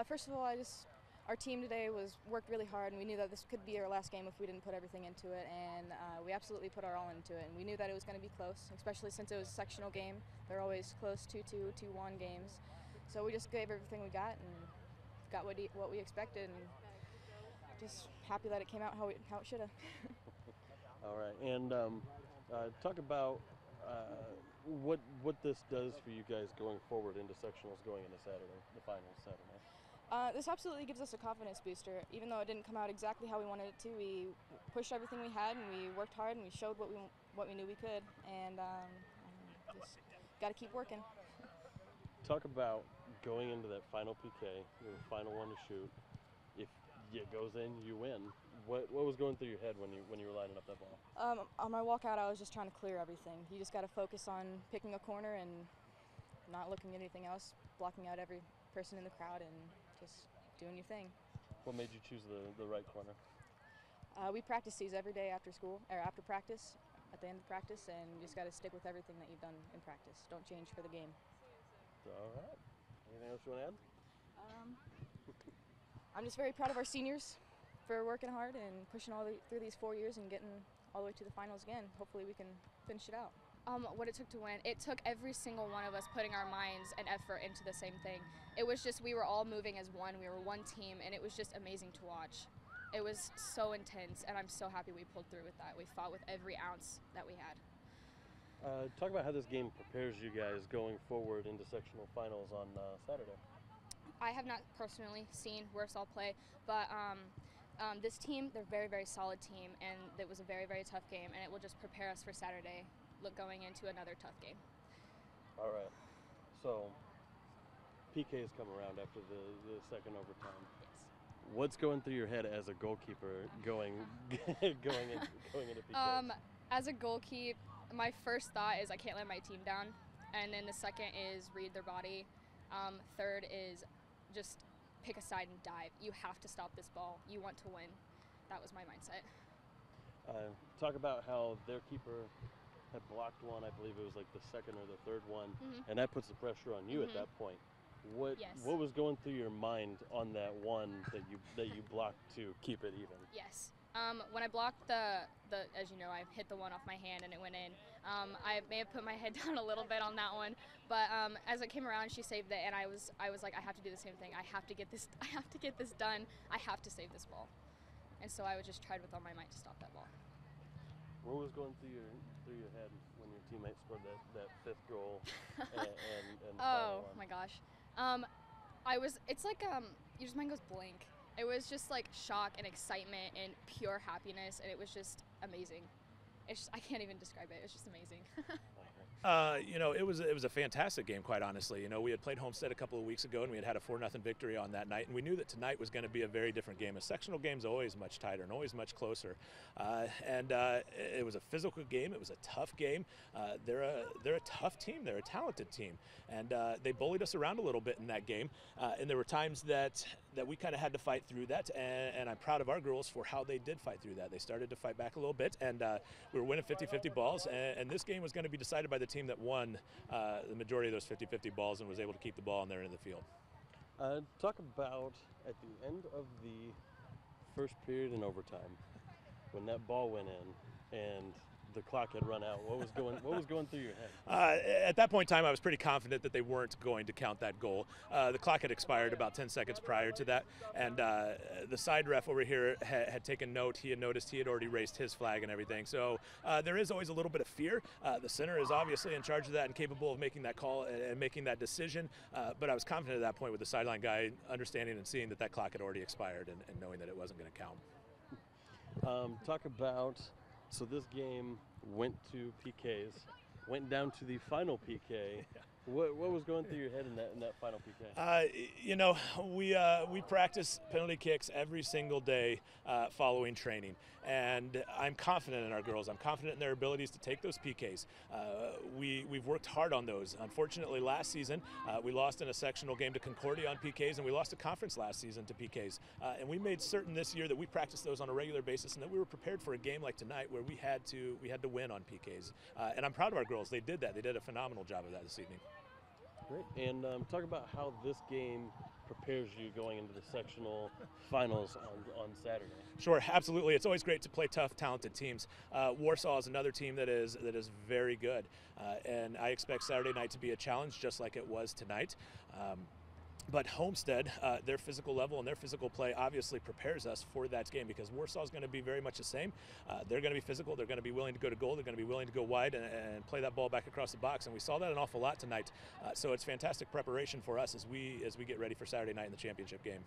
First of all, our team today worked really hard, and we knew that this could be our last game if we didn't put everything into it, and we absolutely put our all into it, and we knew that it was going to be close, especially since it was a sectional game. They're always close 2-2, 2-1 games. So we just gave everything we got and got what we expected, and just happy that it came out how it should have. All right, and talk about what this does for you guys going forward into sectionals, going into Saturday, the finals Saturday. This absolutely gives us a confidence booster. Even though it didn't come out exactly how we wanted it to, we pushed everything we had, and we worked hard, and we showed what we knew we could, and just got to keep working. Talk about going into that final PK, the final one to shoot. If it goes in, you win. What was going through your head when you were lining up that ball? On my walkout, I was just trying to clear everything. You just got to focus on picking a corner and not looking at anything else, blocking out every person in the crowd, and just doing your thing. What made you choose the right corner? We practice these every day after school, or after practice, at the end of practice, and you just got to stick with everything that you've done in practice. Don't change for the game. All right. Anything else you want to add? I'm just very proud of our seniors for working hard and pushing through these 4 years and getting all the way to the finals again. Hopefully we can finish it out. What it took to win, it took every single one of us putting our minds and effort into the same thing. It was just, we were all moving as one, we were one team, and it was just amazing to watch. It was so intense, and I'm so happy we pulled through with that. We fought with every ounce that we had. Talk about how this game prepares you guys going forward into sectional finals on Saturday. I have not personally seen Warsaw play, but this team, they're a very, very solid team, and it was a very, very tough game, and it will just prepare us for Saturday, going into another tough game. All right. So PKs come around after the second overtime. Yes. What's going through your head as a goalkeeper going into PKs? As a goalkeeper, my first thought is I can't let my team down, and then the second is read their body. Third is just pick a side and dive. You have to stop this ball. You want to win. That was my mindset. Talk about how their keeper had blocked one. I believe it was like the second or the third one, and that puts the pressure on you at that point. What was going through your mind on that one that you blocked to keep it even? Yes. When I blocked the as you know, I hit the one off my hand and it went in. I may have put my head down a little bit on that one, but as it came around, she saved it, and I was like, I have to do the same thing. I have to get this. I have to get this done. I have to save this ball, and so I just tried with all my might to stop that ball. What was going through your head when your teammate scored that fifth goal? and oh my gosh, it's like your just mind goes blank. It was just like shock and excitement and pure happiness, and it was just amazing. I can't even describe it. It was just amazing. It was a fantastic game, quite honestly. We had played Homestead a couple of weeks ago, and we had a 4-0 victory on that night, and we knew that tonight was going to be a very different game. A sectional game's always much tighter and always much closer, it was a physical game. It was a tough game. They're a tough team. They're a talented team, and they bullied us around a little bit in that game. And there were times that we kind of had to fight through that, and I'm proud of our girls for how they did fight through that. They started to fight back a little bit, and we were winning 50-50 balls, and this game was going to be decided by the team that won the majority of those 50-50 balls and was able to keep the ball in there in the field. Talk about at the end of the first period in overtime, when that ball went in and the clock had run out. What was going through your head? At that point in time, I was pretty confident that they weren't going to count that goal. The clock had expired about 10 seconds prior to that, and the side ref over here had taken note. He had noticed he had already raised his flag and everything. So there is always a little bit of fear. The center is obviously in charge of that and capable of making that call and making that decision. But I was confident at that point with the sideline guy understanding and seeing that clock had already expired and knowing that it wasn't going to count. Talk about. So this game went to PKs, went down to the final PK. Yeah. What was going through your head in that final PK? We practice penalty kicks every single day following training, and I'm confident in our girls. I'm confident in their abilities to take those PKs. We've worked hard on those. Unfortunately, last season we lost in a sectional game to Concordia on PKs, and we lost a conference last season to PKs. And we made certain this year that we practiced those on a regular basis, and that we were prepared for a game like tonight where we had to win on PKs. And I'm proud of our girls. They did that. They did a phenomenal job of that this evening. Great. And talk about how this game prepares you going into the sectional finals on Saturday? Sure, absolutely. It's always great to play tough, talented teams. Warsaw is another team that is very good, and I expect Saturday night to be a challenge, just like it was tonight. But Homestead, their physical level and their physical play obviously prepares us for that game, because Warsaw is going to be very much the same. They're going to be physical. They're going to be willing to go to goal. They're going to be willing to go wide and play that ball back across the box. And we saw that an awful lot tonight. So it's fantastic preparation for us as we get ready for Saturday night in the championship game.